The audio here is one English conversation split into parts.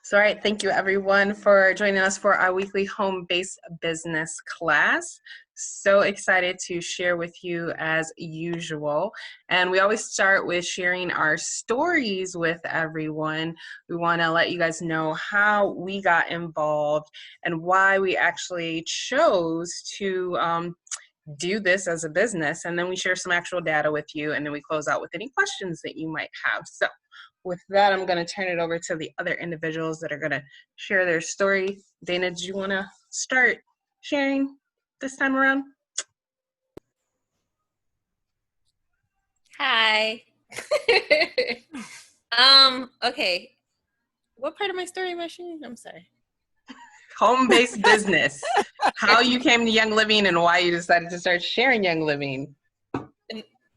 So, all right, thank you everyone for joining us for our weekly home-based business class. So excited to share with you as usual. And we always start with sharing our stories with everyone. We want to let you guys know how we got involved and why we actually chose to do this as a business. And then we share some actual data with you, and then we close out with any questions that you might have. So with that, I'm going to turn it over to the other individuals that are going to share their story. Dayna, do you want to start sharing this time around? Hi. Okay. What part of my story am I sharing? I'm sorry. Home-based business. How you came to Young Living and why you decided to start sharing Young Living.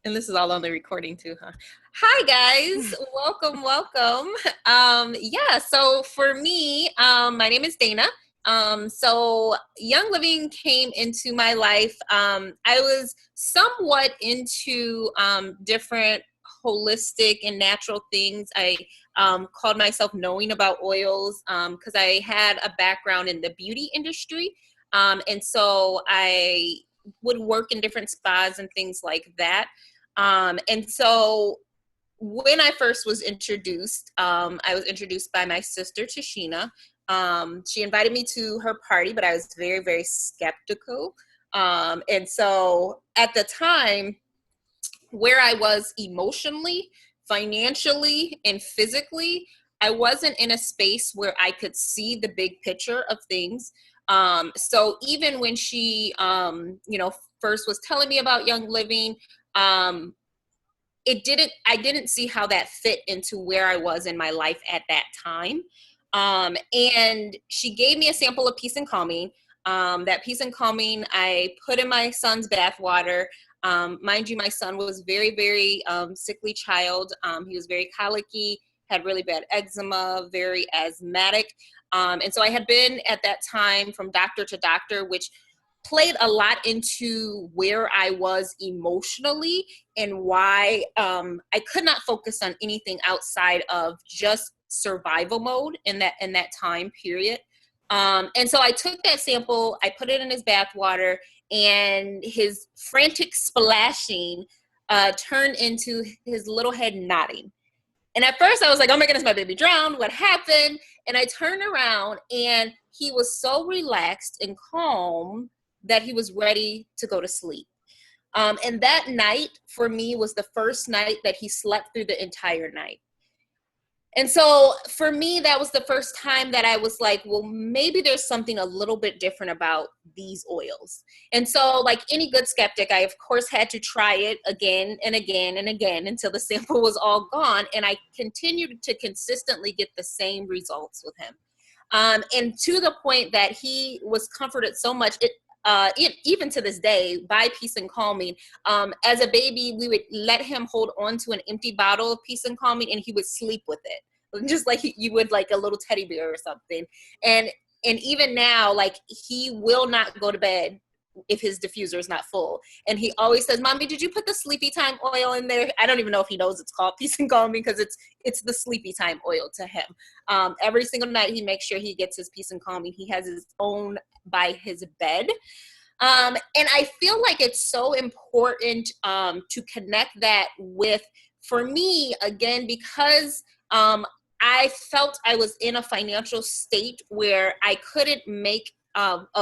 And this is all on the recording too, huh? Hi guys, welcome. So for me, my name is Dayna. So Young Living came into my life. I was somewhat into different holistic and natural things. I called myself knowing about oils because I had a background in the beauty industry. And so I would work in different spas and things like that. And so when I first was introduced, I was introduced by my sister, Tashena. She invited me to her party, but I was very, very skeptical. And so at the time, where I was emotionally, financially, and physically, I wasn't in a space where I could see the big picture of things. So even when she, first was telling me about Young Living, I didn't see how that fit into where I was in my life at that time. And she gave me a sample of Peace and Calming. That Peace and Calming I put in my son's bath water. Mind you, my son was very, very sickly child. He was very colicky, had really bad eczema, very asthmatic. And so I had been at that time from doctor to doctor, which played a lot into where I was emotionally and why I could not focus on anything outside of just survival mode in that time period. And so I took that sample, I put it in his bath water, and his frantic splashing turned into his little head nodding. And at first I was like, oh my goodness, my baby drowned. What happened? And I turned around and he was so relaxed and calm that he was ready to go to sleep. And that night for me was the first night that he slept through the entire night. And so for me, that was the first time that I was like, well, maybe there's something a little bit different about these oils. And so like any good skeptic, I of course had to try it again and again and again until the sample was all gone. And I continued to consistently get the same results with him. And to the point that he was comforted so much, even to this day, by Peace and Calming. As a baby, we would let him hold on to an empty bottle of Peace and Calming, and he would sleep with it, just like you would like a little teddy bear or something. And even now, like he will not go to bed if his diffuser is not full. And he always says, Mommy, did you put the sleepy time oil in there? I don't even know if he knows it's called Peace and Calming because it's the sleepy time oil to him. Every single night he makes sure he gets his Peace and Calming. He has his own by his bed. And I feel like it's so important to connect that with, for me, again, because I felt I was in a financial state where I couldn't make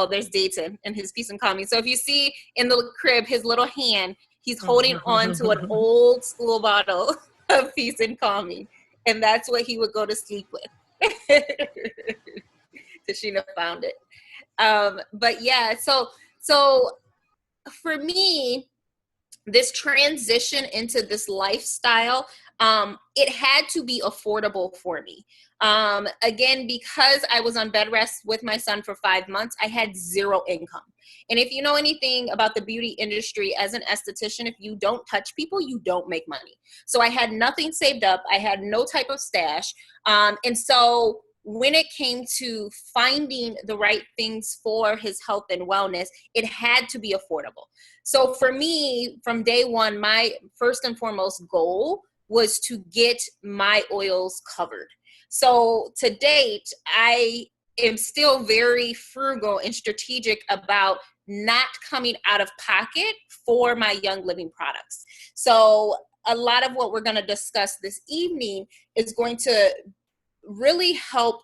there's Dayton and his Peace and Calming. So if you see in the crib, his little hand, he's holding on to an old school bottle of Peace and Calming. And that's what he would go to sleep with. Tashena found it. But yeah, so for me, this transition into this lifestyle, it had to be affordable for me. Again, because I was on bed rest with my son for 5 months, I had zero income. And if you know anything about the beauty industry as an esthetician, if you don't touch people, you don't make money. So I had nothing saved up. I had no type of stash. And so when it came to finding the right things for his health and wellness, it had to be affordable. So for me, from day one, my first and foremost goal was to get my oils covered. So to date, I am still very frugal and strategic about not coming out of pocket for my Young Living products. So a lot of what we're going to discuss this evening is going to really help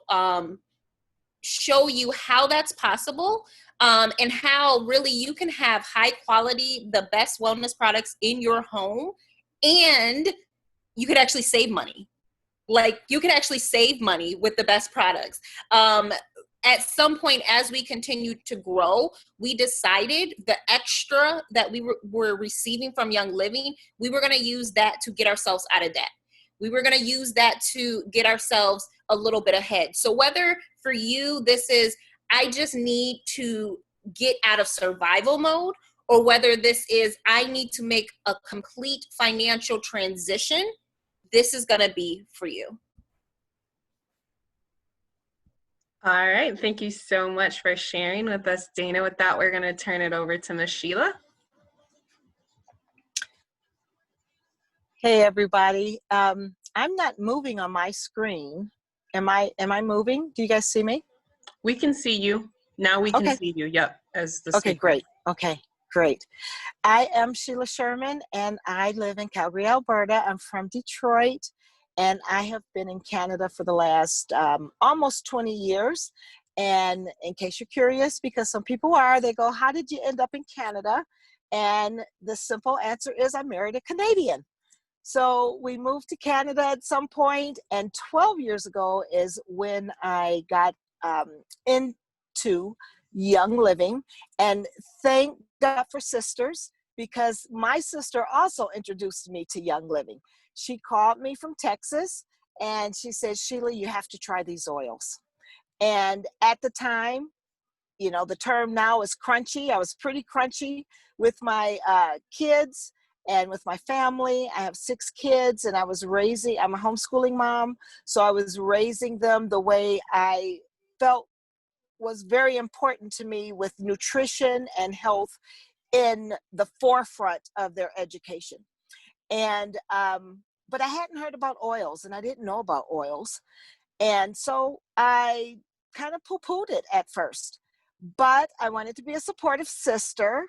show you how that's possible, and how really you can have high quality, the best wellness products in your home, and you could actually save money. Like, you can actually save money with the best products. At some point, as we continued to grow, we decided the extra that we were receiving from Young Living, we were going to use that to get ourselves out of debt. We were going to use that to get ourselves a little bit ahead. So whether for you, this is, I just need to get out of survival mode, or whether this is, I need to make a complete financial transition, this is going to be for you. All right. Thank you so much for sharing with us, Dayna. With that, we're going to turn it over to Miss Sheila. Hey, everybody. I'm not moving on my screen. Am I moving? Do you guys see me? We can see you. Now we can Okay. see you. Yep. As the Okay, speaker. great. Okay, great. I am Sheila Sherman, and I live in Calgary, Alberta. I'm from Detroit, and I have been in Canada for the last almost 20 years. And in case you're curious, because some people are, they go, how did you end up in Canada? And the simple answer is I married a Canadian. So we moved to Canada at some point, and 12 years ago is when I got into Young Living. And thank God for sisters, because my sister also introduced me to Young Living. She called me from Texas, and she said, Sheila, you have to try these oils. And at the time, you know, the term now is crunchy. I was pretty crunchy with my kids and with my family. I have 6 kids, and I'm a homeschooling mom. So I was raising them the way I felt was very important to me, with nutrition and health in the forefront of their education. And, but I hadn't heard about oils, and I didn't know about oils. And so I kind of poo-pooed it at first. But I wanted to be a supportive sister,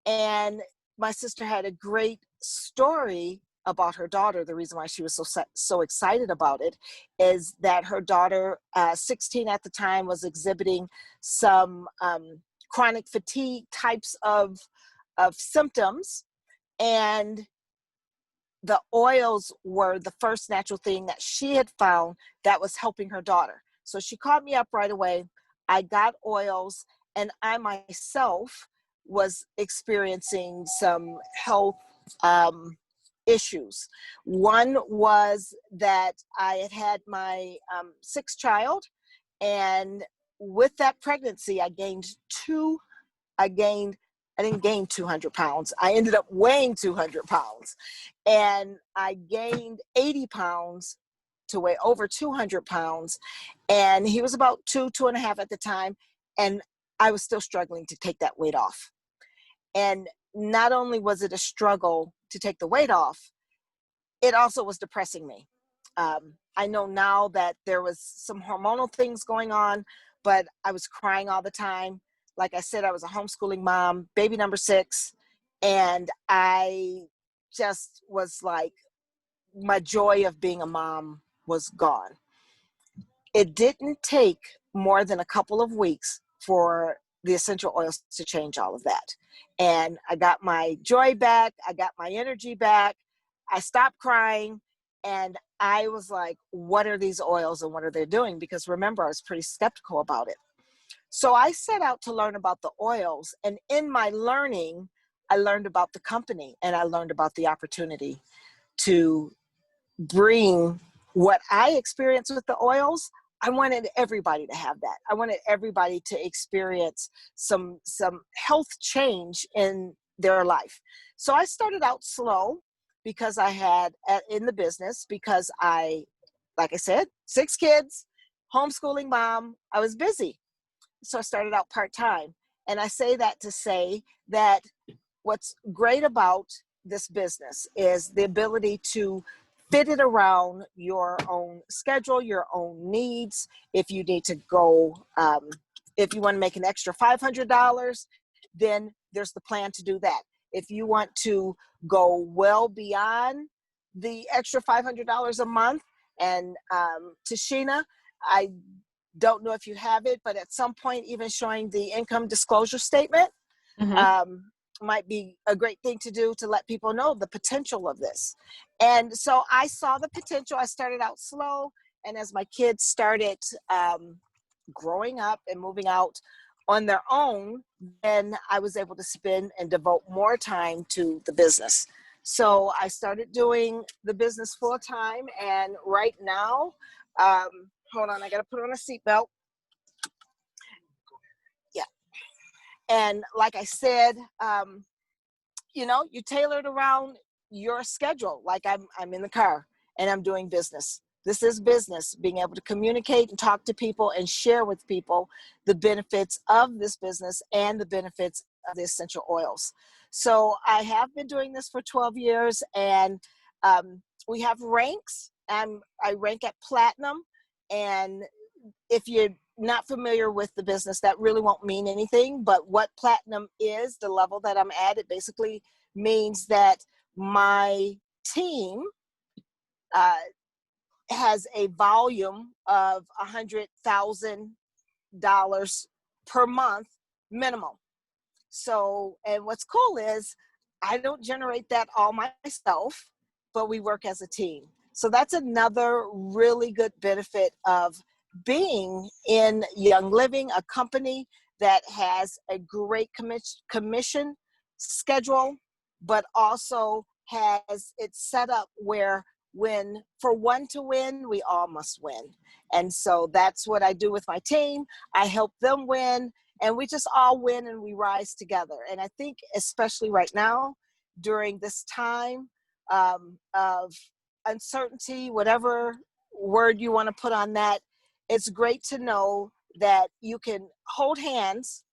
and my sister had a great story about her daughter. The reason why she was so excited about it is that her daughter, 16 at the time, was exhibiting some chronic fatigue types of symptoms, and the oils were the first natural thing that she had found that was helping her daughter. So she called me up right away. I got oils, and I myself was experiencing some health issues. One was that I had my 6th child, and with that pregnancy, I didn't gain 200 pounds. I ended up weighing 200 pounds, and I gained 80 pounds to weigh over 200 pounds. And he was about 2.5 at the time. And I was still struggling to take that weight off. And not only was it a struggle to take the weight off, it also was depressing me. I know now that there was some hormonal things going on, but I was crying all the time. Like I said, I was a homeschooling mom, baby number 6, and I just was like, my joy of being a mom was gone. It didn't take more than a couple of weeks for the essential oils to change all of that. And I got my joy back. I got my energy back. I stopped crying. And I was like, what are these oils and what are they doing? Because remember, I was pretty skeptical about it. So I set out to learn about the oils. And in my learning, I learned about the company, and I learned about the opportunity to bring what I experienced with the oils. I wanted everybody to have that. I wanted everybody to experience some health change in their life. So I started out slow, because I had in the business, because like I said, 6 kids, homeschooling mom, I was busy. So I started out part-time. And I say that to say that what's great about this business is the ability to fit it around your own schedule, your own needs. If you need to go, if you want to make an extra $500, then there's the plan to do that. If you want to go well beyond the extra $500 a month, and Tashena, I don't know if you have it, but at some point, even showing the income disclosure statement might be a great thing to do to let people know the potential of this. And so I saw the potential. I started out slow, and as my kids started growing up and moving out on their own, then I was able to spend and devote more time to the business. So I started doing the business full time, and right now, hold on, I got to put on a seatbelt. Yeah. And like I said, you know, you tailor it around your schedule. Like I'm in the car and I'm doing business. This is business, being able to communicate and talk to people and share with people the benefits of this business and the benefits of the essential oils. So I have been doing this for 12 years, and we have ranks. I rank at platinum, and if you're not familiar with the business, that really won't mean anything. But what platinum is, the level that I'm at, it basically means that my team has a volume of $100,000 per month minimum. So, and what's cool is I don't generate that all myself, but we work as a team. So that's another really good benefit of being in Young Living, a company that has a great commission schedule, but also has it set up where when for one to win, we all must win. And so that's what I do with my team. I help them win, and we just all win and we rise together. And I think especially right now, during this time of uncertainty, whatever word you want to put on that, it's great to know that you can hold hands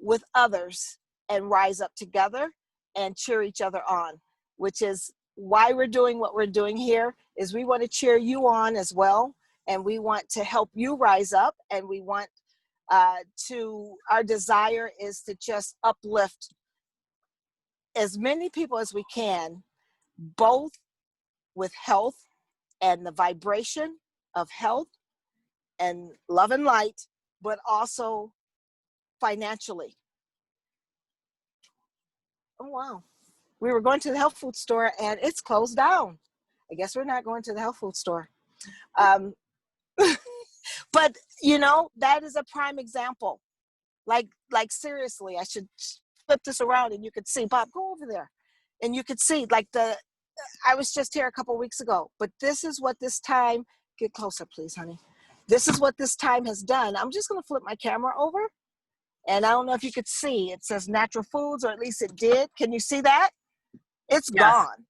with others and rise up together and cheer each other on, which is why we're doing what we're doing here. Is we want to cheer you on as well, and we want to help you rise up, and we want our desire is to just uplift as many people as we can, both with health and the vibration of health and love and light, but also financially. Oh, wow. We were going to the health food store and it's closed down. I guess we're not going to the health food store. But, you know, that is a prime example. Like seriously, I should flip this around and you could see, Bob, go over there. And you could see, like, I was just here a couple of weeks ago, but this is what this time, get closer, please, honey. This is what this time has done. I'm just going to flip my camera over. And I don't know if you could see, it says natural foods, or at least it did. Can you see that? It's gone.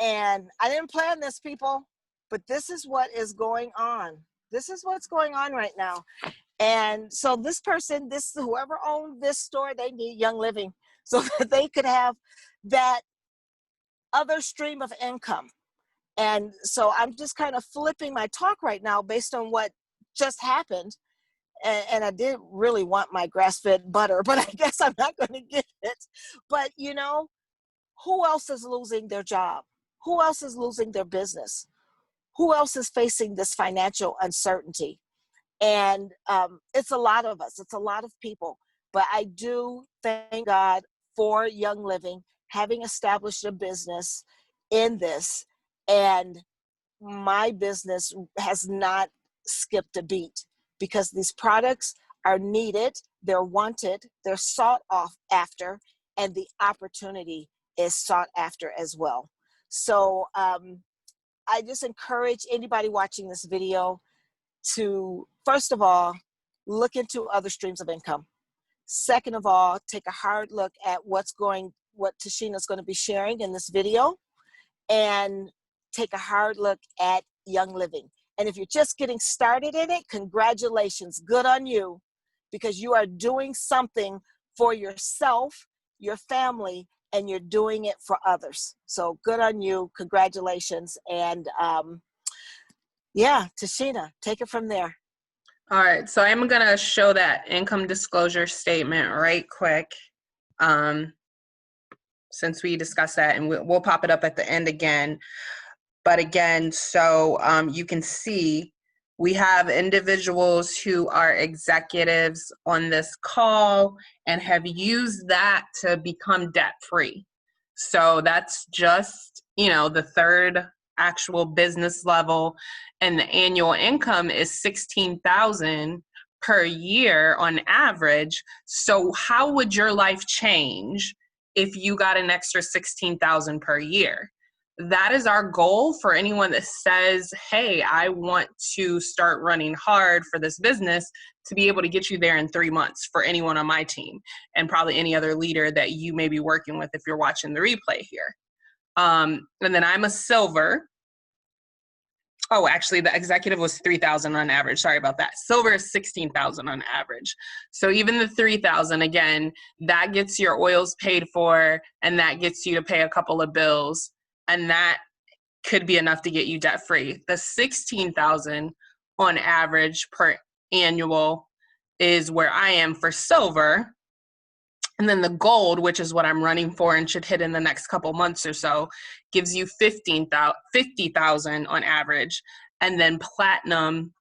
And I didn't plan this, people, but this is what is going on. This is what's going on right now. And so this person, whoever owned this store, they need Young Living so that they could have that other stream of income. And so I'm just kind of flipping my talk right now based on what just happened. And I did really want my grass-fed butter, but I guess I'm not going to get it. But, you know, who else is losing their job? Who else is losing their business? Who else is facing this financial uncertainty? And it's a lot of us. It's a lot of people. But I do thank God for Young Living, having established a business in this. And my business has not skipped a beat, because these products are needed, they're wanted, they're sought after, and the opportunity is sought after as well. So I just encourage anybody watching this video to, first of all, look into other streams of income. Second of all, take a hard look at what Tashena's going to be sharing in this video, and take a hard look at Young Living. And if you're just getting started in it, congratulations, good on you, because you are doing something for yourself, your family, and you're doing it for others. So good on you. Congratulations. And yeah, Tashena, take it from there. All right, so I'm going to show that income disclosure statement right quick, since we discussed that, and we'll pop it up at the end again. But again, so you can see we have individuals who are executives on this call and have used that to become debt-free. So that's just, the third actual business level, and the annual income is $16,000 per year on average. So how would your life change if you got an extra $16,000 per year? That is our goal for anyone that says, hey, I want to start running hard for this business, to be able to get you there in 3 months for anyone on my team, and probably any other leader that you may be working with if you're watching the replay here. And then I'm a silver. Oh, actually, the executive was 3,000 on average. Sorry about that. Silver is 16,000 on average. So even the 3,000, again, that gets your oils paid for, and that gets you to pay a couple of bills. And that could be enough to get you debt free. The 16,000 on average per annual is where I am for silver. And then the gold, which is what I'm running for and should hit in the next couple months or so, gives you 50,000 on average. And then platinum,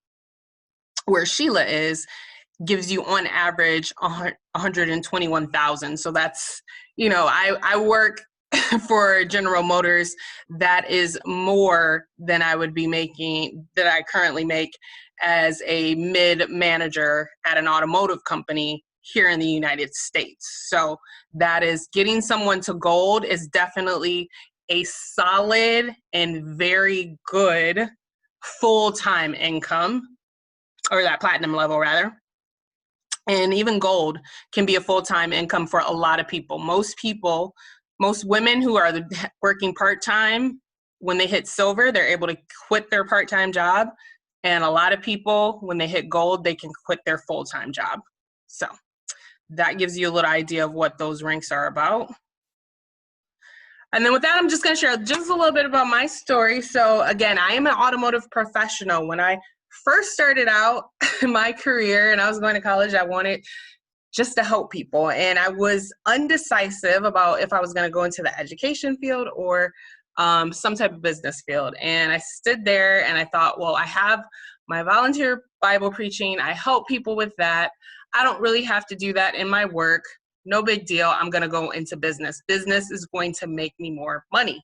where Sheila is, gives you on average 121,000. So that's, I work for General Motors. That is more than I would be making, that I currently make as a mid manager at an automotive company here in the United States. So that is, getting someone to gold is definitely a solid and very good full-time income, or that platinum level rather. And even gold can be a full-time income for a lot of people. Most women who are working part-time, when they hit silver, they're able to quit their part-time job. And a lot of people, when they hit gold, they can quit their full-time job. So that gives you a little idea of what those ranks are about. And then with that, I'm just going to share just a little bit about my story. So again, I am an automotive professional. When I first started out my career and I was going to college, I wanted just to help people. And I was undecisive about if I was going to go into the education field or some type of business field. And I stood there and I thought, well, I have my volunteer Bible preaching. I help people with that. I don't really have to do that in my work. No big deal. I'm going to go into business. Business is going to make me more money.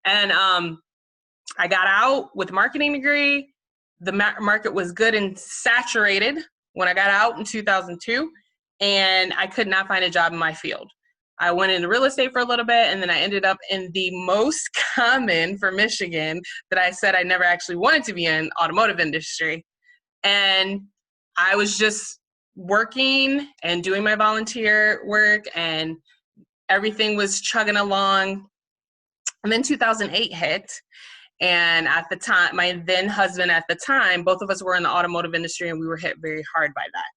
And I got out with a marketing degree. The market was good and saturated when I got out in 2002, and I could not find a job in my field. I went into real estate for a little bit, and then I ended up in the most common for Michigan that I said I never actually wanted to be in, automotive industry. And I was just working and doing my volunteer work, and everything was chugging along. And then 2008 hit. And at the time, my then husband at the time, both of us were in the automotive industry, and we were hit very hard by that.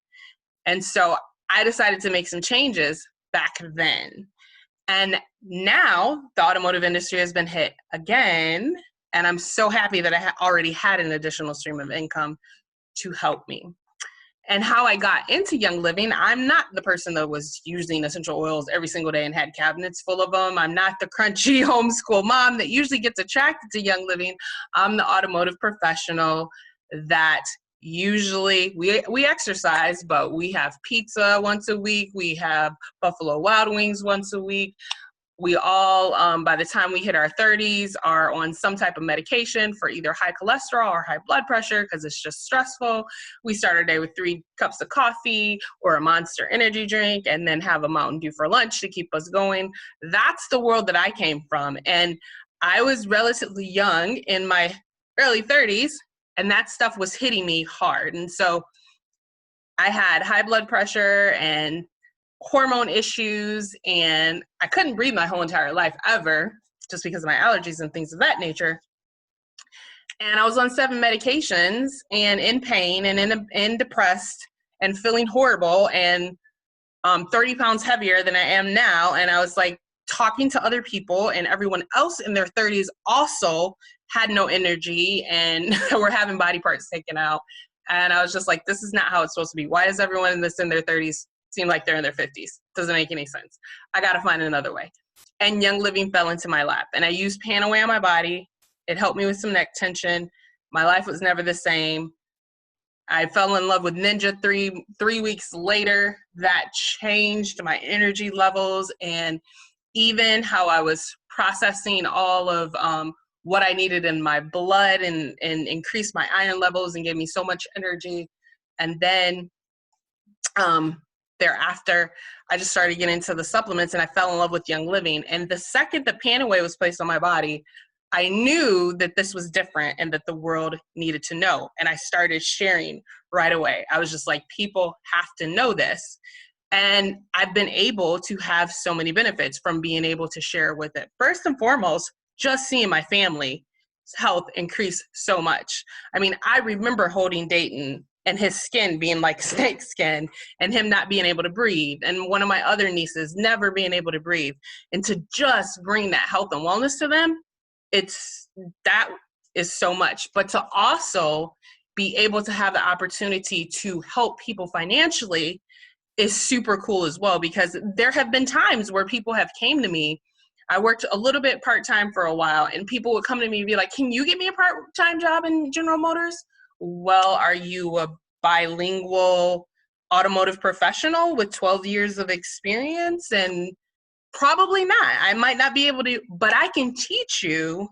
And so I decided to make some changes back then. And now the automotive industry has been hit again. And I'm so happy that I already had an additional stream of income to help me. And how I got into Young Living, I'm not the person that was using essential oils every single day and had cabinets full of them. I'm not the crunchy homeschool mom that usually gets attracted to Young Living. I'm the automotive professional that usually, we exercise, but we have pizza once a week. We have Buffalo Wild Wings once a week. We all, by the time we hit our 30s, are on some type of medication for either high cholesterol or high blood pressure because it's just stressful. We start our day with 3 cups of coffee or a Monster energy drink, and then have a Mountain Dew for lunch to keep us going. That's the world that I came from. And I was relatively young, in my early 30s, and that stuff was hitting me hard. And so I had high blood pressure and hormone issues, and I couldn't breathe my whole entire life ever, just because of my allergies and things of that nature. And I was on 7 medications and in pain and depressed and feeling horrible and 30 pounds heavier than I am now. And I was like, talking to other people, and everyone else in their 30s also had no energy and were having body parts taken out. And I was just like, this is not how it's supposed to be. Why does everyone that's in their 30s seem like they're in their 50s? Doesn't make any sense. I got to find another way. And Young Living fell into my lap. And I used Panaway on my body. It helped me with some neck tension. My life was never the same. I fell in love with Ninja 3 weeks later. That changed my energy levels and even how I was processing all of what I needed in my blood, and increased my iron levels and gave me so much energy. And then thereafter, I just started getting into the supplements, and I fell in love with Young Living. And the second the Panaway was placed on my body, I knew that this was different and that the world needed to know. And I started sharing right away. I was just like, people have to know this. And I've been able to have so many benefits from being able to share with it. First and foremost, just seeing my family's health increase so much. I mean, I remember holding Dayton and his skin being like snake skin and him not being able to breathe. And one of my other nieces never being able to breathe. And to just bring that health and wellness to them, that is so much. But to also be able to have the opportunity to help people financially is super cool as well, because there have been times where people have came to me. I worked a little bit part-time for a while, and people would come to me and be like, can you get me a part-time job in General Motors? Well, are you a bilingual automotive professional with 12 years of experience? And probably not. I might not be able to, but I can teach you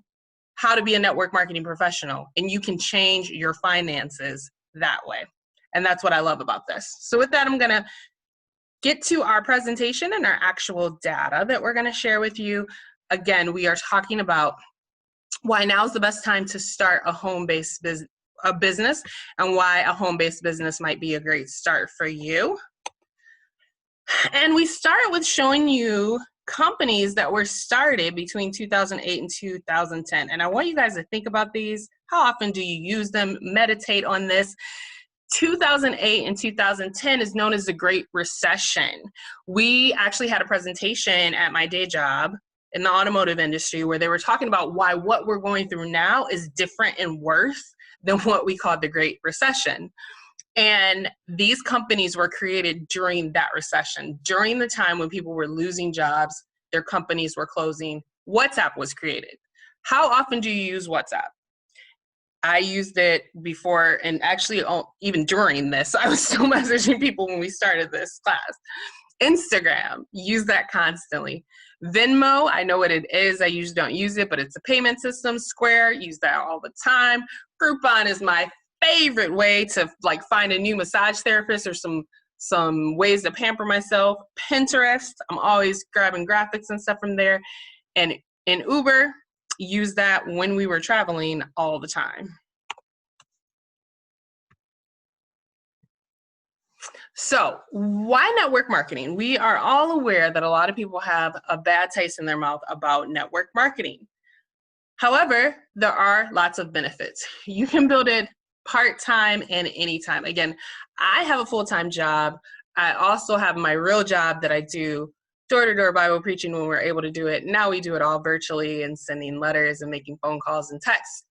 how to be a network marketing professional, and you can change your finances that way. And that's what I love about this. So with that, I'm going to get to our presentation and our actual data that we're going to share with you. Again, we are talking about why now is the best time to start a home-based business, and why a home-based business might be a great start for you. And we start with showing you companies that were started between 2008 and 2010. And I want you guys to think about these. How often do you use them? Meditate on this. 2008 and 2010 is known as the Great Recession. We actually had a presentation at my day job in the automotive industry where they were talking about why what we're going through now is different and worse than what we called the Great Recession. And these companies were created during that recession, during the time when people were losing jobs, their companies were closing. WhatsApp was created. How often do you use WhatsApp? I used it before, and actually even during this, I was still messaging people when we started this class. Instagram, use that constantly. Venmo, I know what it is. I usually don't use it, but it's a payment system. Square, use that all the time. Groupon is my favorite way to like find a new massage therapist or some ways to pamper myself. Pinterest, I'm always grabbing graphics and stuff from there. And in Uber, use that when we were traveling all the time. So why network marketing? We are all aware that a lot of people have a bad taste in their mouth about network marketing. However, there are lots of benefits. You can build it part-time and anytime. Again, I have a full-time job. I also have my real job that I do door-to-door Bible preaching when we're able to do it. Now we do it all virtually and sending letters and making phone calls and texts.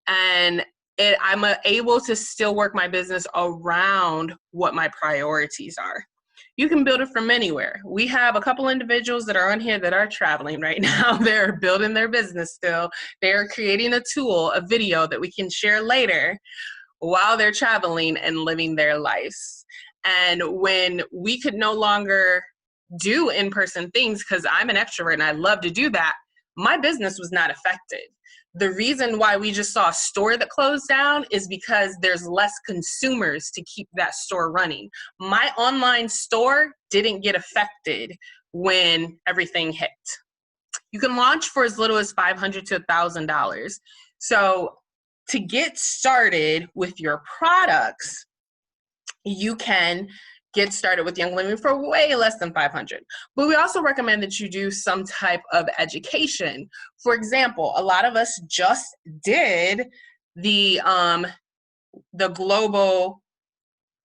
And I'm able to still work my business around what my priorities are. You can build it from anywhere. We have a couple individuals that are on here that are traveling right now. They're building their business still. They're creating a tool, a video that we can share later while they're traveling and living their lives. And when we could no longer do in-person things, because I'm an extrovert and I love to do that, my business was not affected. The reason why we just saw a store that closed down is because there's less consumers to keep that store running. My online store didn't get affected when everything hit. You can launch for as little as $500 to $1,000. So to get started with your products, you can get started with Young Living for way less than $500. But we also recommend that you do some type of education. For example, a lot of us just did the global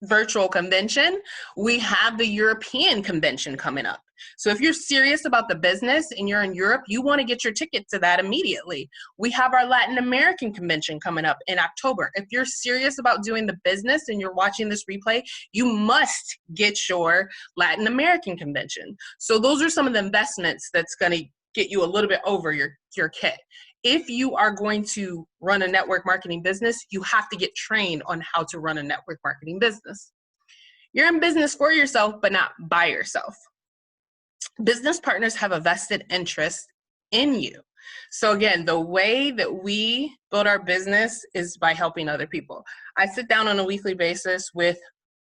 virtual convention, we have the European convention coming up. So if you're serious about the business and you're in Europe, you want to get your ticket to that immediately. We have our Latin American convention coming up in October. If you're serious about doing the business and you're watching this replay, you must get your Latin American convention. So those are some of the investments that's going to get you a little bit over your kit. If you are going to run a network marketing business, you have to get trained on how to run a network marketing business. You're in business for yourself, but not by yourself. Business partners have a vested interest in you. So again, the way that we build our business is by helping other people. I sit down on a weekly basis with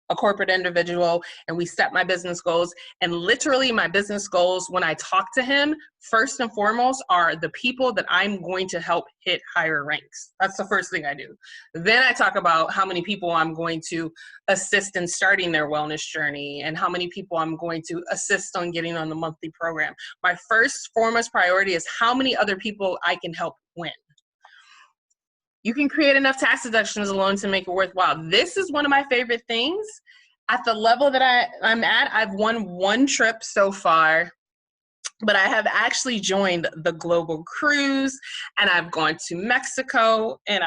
a corporate individual and we set my business goals, and literally my business goals when I talk to him first and foremost are the people that I'm going to help hit higher ranks. That's the first thing I do. Then I talk about how many people I'm going to assist in starting their wellness journey and how many people I'm going to assist on getting on the monthly program. My first foremost priority is how many other people I can help win. You can create enough tax deductions alone to make it worthwhile. This is one of my favorite things. At the level that I'm at, I've won one trip so far, but I have actually joined the global cruise and I've gone to Mexico, and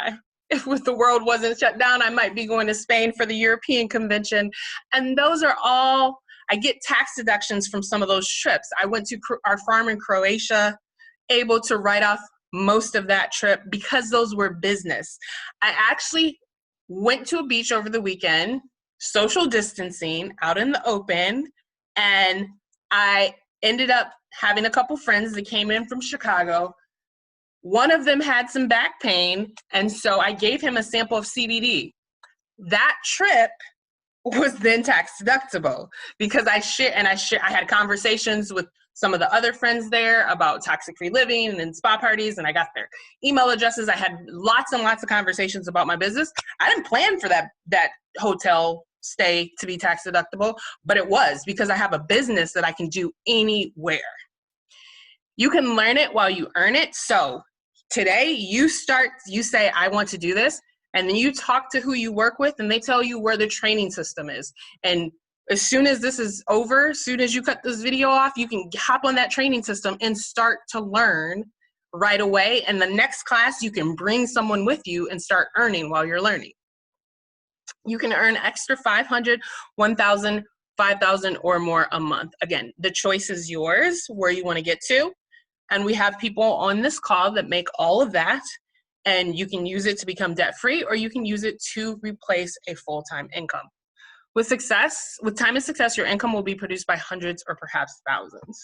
if the world wasn't shut down, I might be going to Spain for the European convention. And those are all, I get tax deductions from some of those trips. I went to our farm in Croatia, able to write off most of that trip because those were business. I actually went to a beach over the weekend, social distancing out in the open, and I ended up having a couple friends that came in from Chicago. One of them had some back pain, and so I gave him a sample of CBD. That trip was then tax deductible because I had conversations with some of the other friends there about toxic-free living and spa parties, and I got their email addresses. I had lots and lots of conversations about my business. I didn't plan for that hotel stay to be tax deductible, but it was because I have a business that I can do anywhere. You can learn it while you earn it. So today you say, I want to do this, and then you talk to who you work with and they tell you where the training system is. And as soon as this is over, as soon as you cut this video off, you can hop on that training system and start to learn right away. And the next class, you can bring someone with you and start earning while you're learning. You can earn extra $500, $1,000, $5,000 or more a month. Again, the choice is yours where you want to get to. And we have people on this call that make all of that. And you can use it to become debt-free, or you can use it to replace a full-time income. With time and success, your income will be produced by hundreds or perhaps thousands.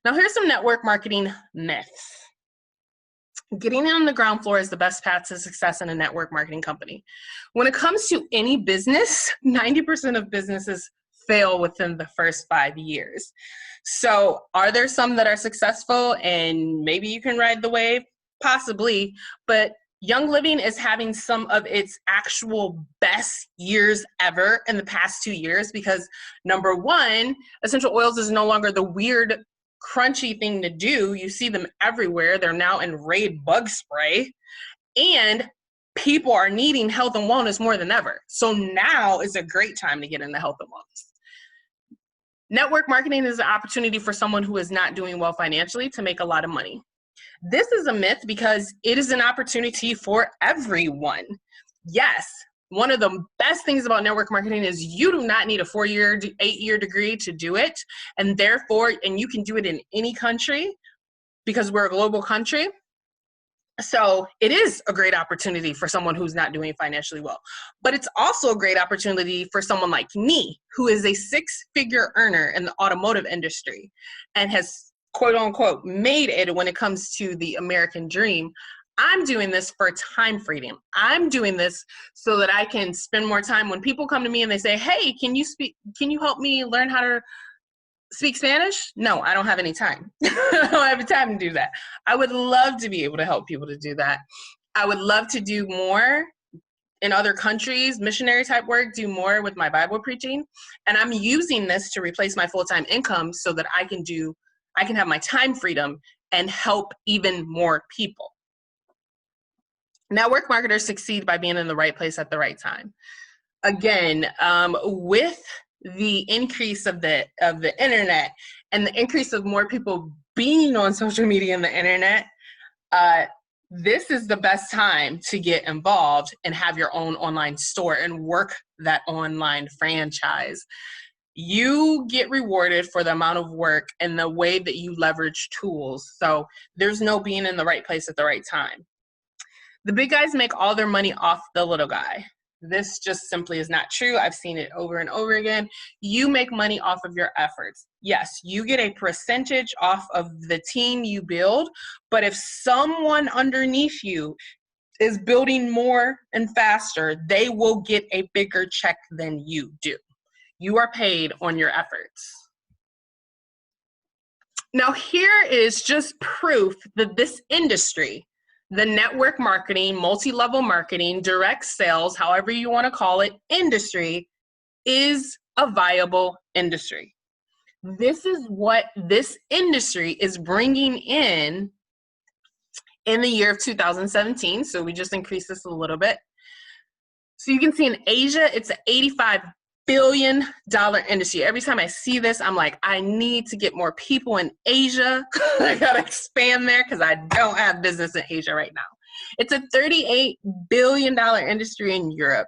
Now, here's some network marketing myths. Getting in on the ground floor is the best path to success in a network marketing company. When it comes to any business, 90% of businesses fail within the first 5 years. So are there some that are successful and maybe you can ride the wave? Possibly, but Young Living is having some of its actual best years ever in the past 2 years because, number one, essential oils is no longer the weird, crunchy thing to do. You see them everywhere. They're now in Raid bug spray, and people are needing health and wellness more than ever. So now is a great time to get into health and wellness. Network marketing is an opportunity for someone who is not doing well financially to make a lot of money. This is a myth because it is an opportunity for everyone. Yes, one of the best things about network marketing is you do not need a 4-year, 8-year degree to do it. And therefore, you can do it in any country because we're a global country. So it is a great opportunity for someone who's not doing financially well. But it's also a great opportunity for someone like me, who is a 6-figure earner in the automotive industry and has, quote unquote, made it when it comes to the American dream. I'm doing this for time freedom. I'm doing this so that I can spend more time. When people come to me and they say, hey, can you help me learn how to speak Spanish? No, I don't have any time. I don't have time to do that. I would love to be able to help people to do that. I would love to do more in other countries, missionary type work, do more with my Bible preaching. And I'm using this to replace my full-time income so that I can have my time freedom and help even more people. Network marketers succeed by being in the right place at the right time. again, with the increase of the internet and the increase of more people being on social media and the internet, this is the best time to get involved and have your own online store and work that online franchise. You get rewarded for the amount of work and the way that you leverage tools. So there's no being in the right place at the right time. The big guys make all their money off the little guy. This just simply is not true. I've seen it over and over again. You make money off of your efforts. Yes, you get a percentage off of the team you build, but if someone underneath you is building more and faster, they will get a bigger check than you do. You are paid on your efforts. Now, here is just proof that this industry, the network marketing, multi-level marketing, direct sales, however you want to call it, industry, is a viable industry. This is what this industry is bringing in the year of 2017. So we just increased this a little bit. So you can see in Asia, it's an $85 billion industry. Every time I see this, I'm like, I need to get more people in Asia. I gotta expand there because I don't have business in Asia right now. It's a $38 billion industry in Europe.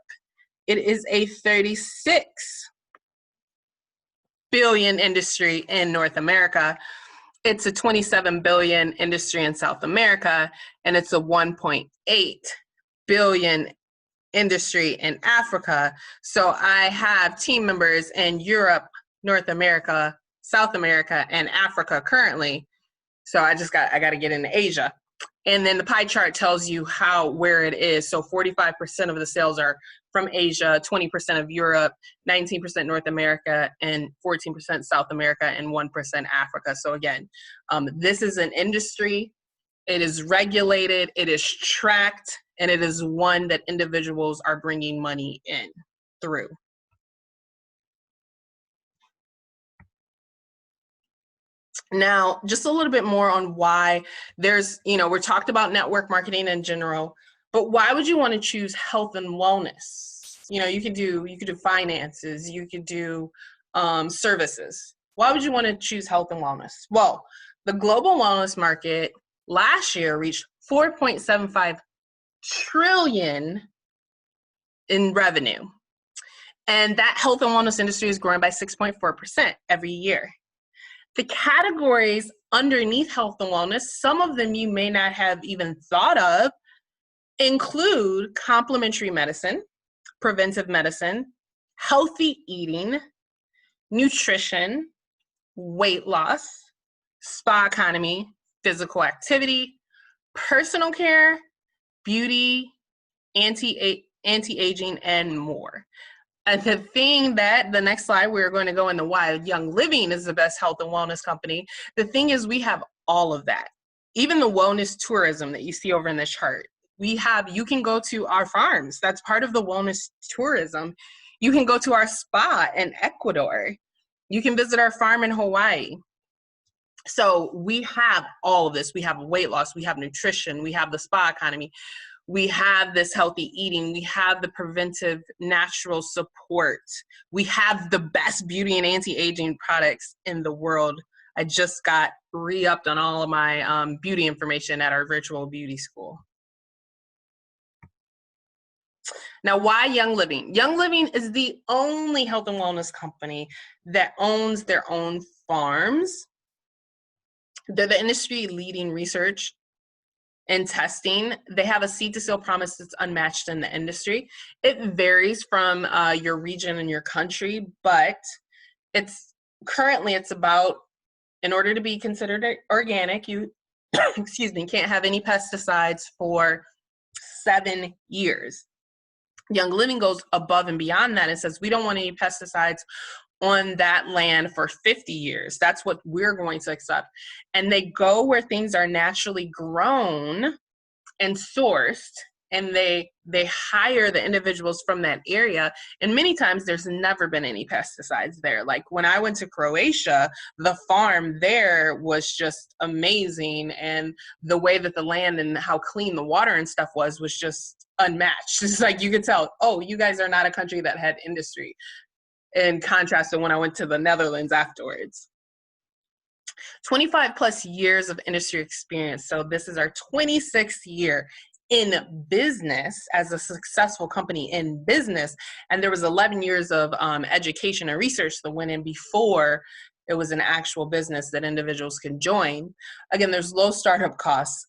It is a $36 billion industry in North America. It's a $27 billion industry in South America, and it's a $1.8 billion industry in Africa. So I have team members in Europe, North America, South America, and Africa currently. So I got to get into Asia. And then the pie chart tells you where it is. So 45% of the sales are from Asia, 20% of Europe, 19% North America, and 14% South America, and 1% Africa. So again, this is an industry. It is regulated, it is tracked, and it is one that individuals are bringing money in through. Now, just a little bit more on why there's, we're talked about network marketing in general, but why would you want to choose health and wellness? You could do finances, you could do services. Why would you want to choose health and wellness? Well, the global wellness market last year reached 4.75 trillion in revenue. And that health and wellness industry is growing by 6.4% every year. The categories underneath health and wellness, some of them you may not have even thought of, include complementary medicine, preventive medicine, healthy eating, nutrition, weight loss, spa economy, physical activity, personal care, beauty, anti-aging, and more. And the next slide, we're going to go into why Young Living is the best health and wellness company. The thing is, we have all of that. Even the wellness tourism that you see over in the chart. You can go to our farms. That's part of the wellness tourism. You can go to our spa in Ecuador. You can visit our farm in Hawaii. So we have all of this. We have weight loss, we have nutrition, we have the spa economy, we have this healthy eating, we have the preventive natural support, we have the best beauty and anti-aging products in the world. I just got re-upped on all of my beauty information at our virtual beauty school. Now, why Young Living? Young Living is the only health and wellness company that owns their own farms. They're the industry leading research and testing. They have a seed to sale promise that's unmatched in the industry. It varies from your region and your country, but it's about, in order to be considered organic, you can't have any pesticides for 7 years. Young Living goes above and beyond that and says, we don't want any pesticides on that land for 50 years. That's what we're going to accept. And they go where things are naturally grown and sourced, and they hire the individuals from that area. And many times there's never been any pesticides there. Like when I went to Croatia, the farm there was just amazing. And the way that the land and how clean the water and stuff was just unmatched. It's like you could tell, oh, you guys are not a country that had industry, in contrast to when I went to the Netherlands afterwards. 25 plus years of industry experience. So this is our 26th year in business as a successful company in business. And there was 11 years of education and research that went in before it was an actual business that individuals can join. Again, there's low startup costs.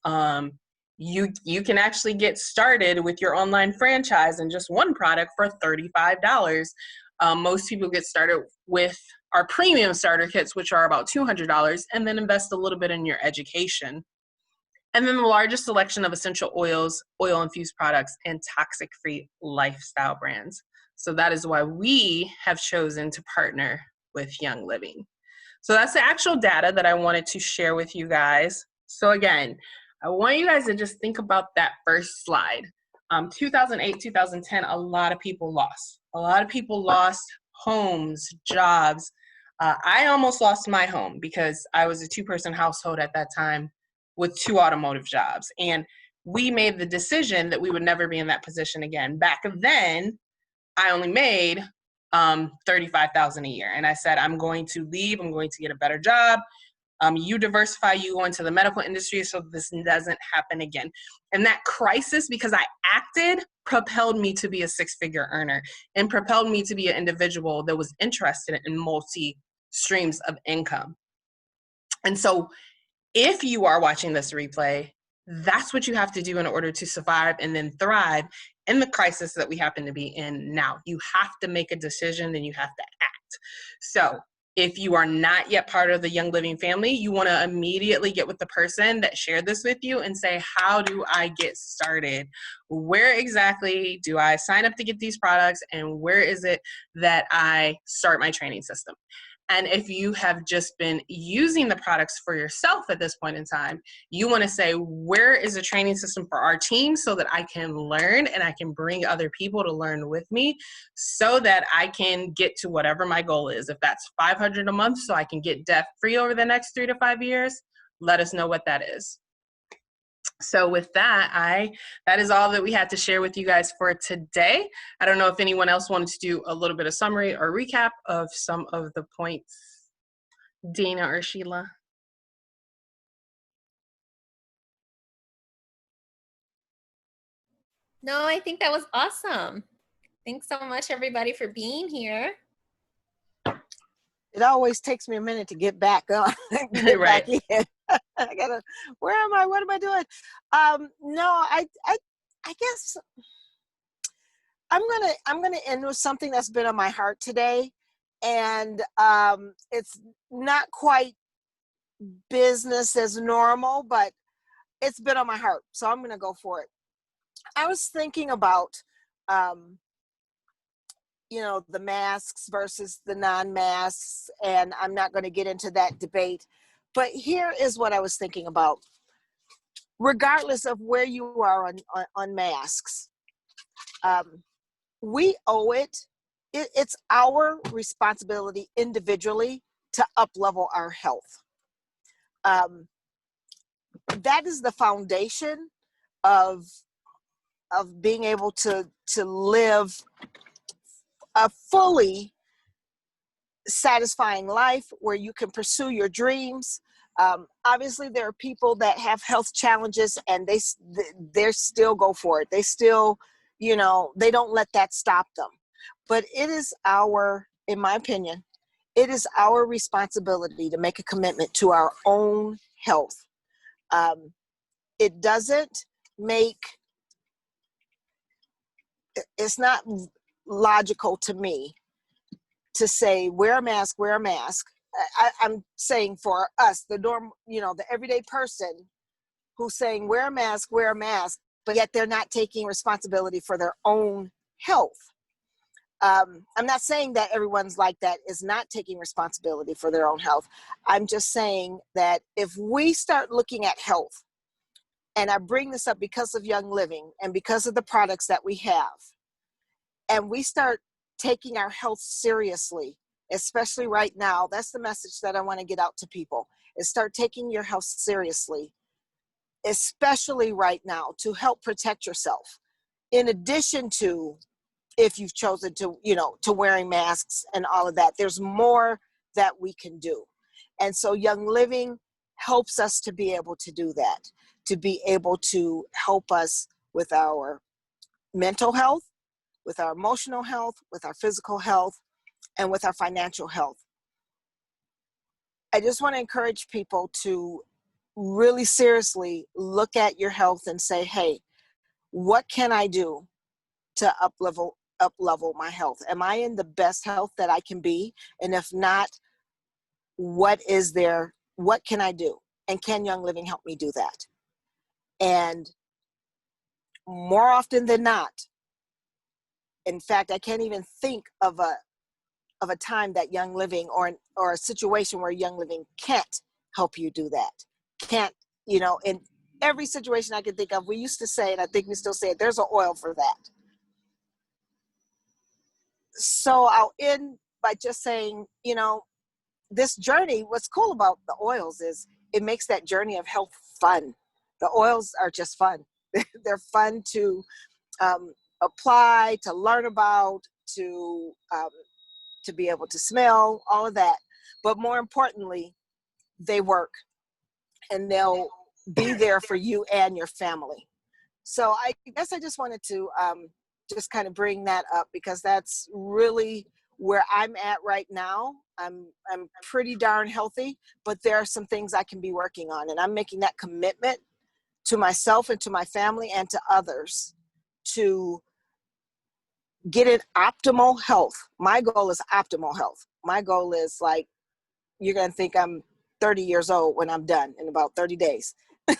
You can actually get started with your online franchise and just one product for $35. Most people get started with our premium starter kits, which are about $200, and then invest a little bit in your education. And then the largest selection of essential oils, oil-infused products, and toxic-free lifestyle brands. So that is why we have chosen to partner with Young Living. So that's the actual data that I wanted to share with you guys. So again, I want you guys to just think about that first slide. 2008, 2010, a lot of people lost. A lot of people lost homes, jobs. I almost lost my home because I was a two-person household at that time with 2 automotive jobs. And we made the decision that we would never be in that position again. Back then, I only made $35,000 a year. And I said, I'm going to leave. I'm going to get a better job. You diversify, you go into the medical industry so this doesn't happen again. And that crisis, because I acted, propelled me to be a 6-figure earner and propelled me to be an individual that was interested in multi streams of income. And so if you are watching this replay, that's what you have to do in order to survive and then thrive in the crisis that we happen to be in now. You have to make a decision and you have to act. So if you are not yet part of the Young Living family, you want to immediately get with the person that shared this with you and say, how do I get started? Where exactly do I sign up to get these products? And where is it that I start my training system? And if you have just been using the products for yourself at this point in time, you want to say, where is a training system for our team so that I can learn and I can bring other people to learn with me so that I can get to whatever my goal is. If that's $500 a month so I can get debt free over the next 3 to 5 years, let us know what that is. So with that, that is all that we had to share with you guys for today. I don't know if anyone else wanted to do a little bit of summary or recap of some of the points, Dayna or Sheila. No, I think that was awesome. Thanks so much, everybody, for being here. It always takes me a minute to get back on, get Right. back in. I gotta, where am I? What am I doing? No, I guess I'm gonna end with something that's been on my heart today, and it's not quite business as normal, but it's been on my heart, so I'm gonna go for it. I was thinking about, the masks versus the non-masks, and I'm not going to get into that debate. But here is what I was thinking about. Regardless of where you are on masks, we owe it. It's our responsibility individually to up-level our health. That is the foundation of being able to live a fully satisfying life where you can pursue your dreams. Obviously, there are people that have health challenges and they still go for it. They still, they don't let that stop them. But it is in my opinion, it is our responsibility to make a commitment to our own health. It doesn't it's not logical to me to say wear a mask. I'm saying for us, the everyday person who's saying wear a mask, but yet they're not taking responsibility for their own health. I'm not saying that everyone's like that is not taking responsibility for their own health. I'm just saying that if we start looking at health, and I bring this up because of Young Living and because of the products that we have, and we start taking our health seriously, especially right now, that's the message that I want to get out to people, is start taking your health seriously, especially right now, to help protect yourself. in addition to, if you've chosen to, to wearing masks and all of that, there's more that we can do. And so Young Living helps us to be able to do that, to be able to help us with our mental health, with our emotional health, with our physical health, and with our financial health. I just want to encourage people to really seriously look at your health and say, hey, what can I do to up level my health? Am I in the best health that I can be? And if not, what can I do? And can Young Living help me do that? And more often than not, in fact, I can't even think of a time that Young Living or a situation where Young Living can't help you do that. Can't, in every situation I can think of, we used to say, and I think we still say it, there's an oil for that. So I'll end by just saying, this journey, what's cool about the oils is it makes that journey of health fun. The oils are just fun. They're fun to apply, to learn about, to be able to smell, all of that. But more importantly, they work, and they'll be there for you and your family. So I guess I just wanted to just kind of bring that up, because that's really where I'm at right now. I'm pretty darn healthy, but there are some things I can be working on, and I'm making that commitment to myself and to my family and to others to get in optimal health. My goal is optimal health. My goal is, like, you're going to think I'm 30 years old when I'm done in about 30 days. It's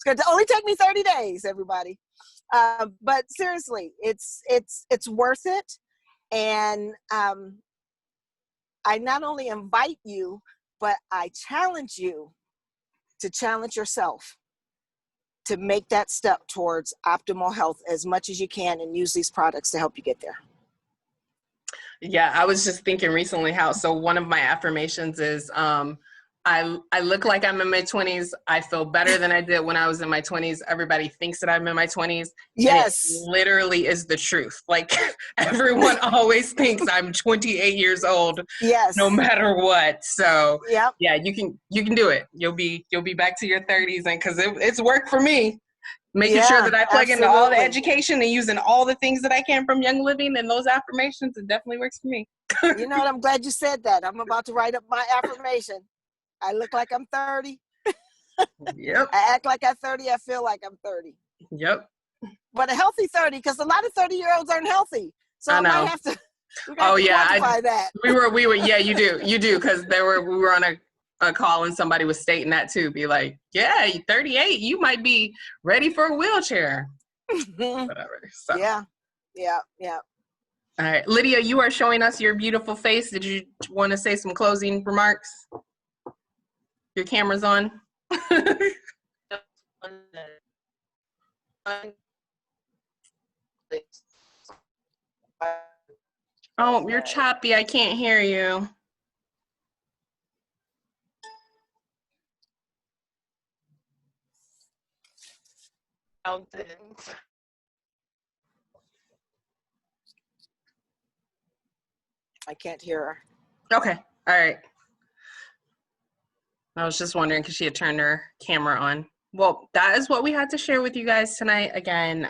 going to only take me 30 days, everybody. But seriously, it's worth it. And I not only invite you, but I challenge you to challenge yourself to make that step towards optimal health as much as you can, and use these products to help you get there. Yeah, I was just thinking recently so one of my affirmations is I look like I'm in my 20s. I feel better than I did when I was in my 20s. Everybody thinks that I'm in my 20s. Yes. And it literally is the truth. Like, everyone always thinks I'm 28 years old. Yes. No matter what. So yep. Yeah, you can do it. You'll be back to your 30s, and because it's worked for me. Making sure that I plug into all the education and using all the things that I can from Young Living and those affirmations, it definitely works for me. You know what? I'm glad you said that. I'm about to write up my affirmation. I look like I'm 30. Yep. I act like I'm 30. I feel like I'm 30. Yep. But a healthy 30, because a lot of 30-year-olds aren't healthy. So I might have to. Quantify that. We were. Yeah, you do, because we were on a call and somebody was stating that too. Be like, yeah, 38, you might be ready for a wheelchair. Whatever. So. Yeah. All right, Lydia, you are showing us your beautiful face. Did you want to say some closing remarks? Your camera's on. Oh, you're choppy. I can't hear you. I can't hear her. Okay. All right. I was just wondering because she had turned her camera on. Well, that is what we had to share with you guys tonight. Again,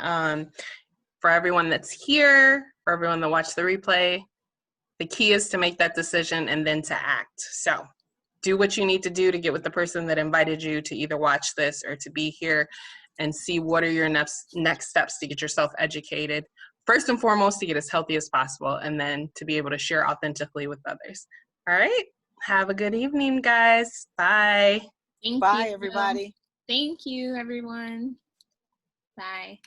for everyone that's here, for everyone that watched the replay, the key is to make that decision and then to act. So do what you need to do to get with the person that invited you to either watch this or to be here, and see what are your next steps to get yourself educated. First and foremost, to get as healthy as possible, and then to be able to share authentically with others. All right. Have a good evening, guys. Bye. Thank Bye, you. everybody. Thank you, everyone. Bye.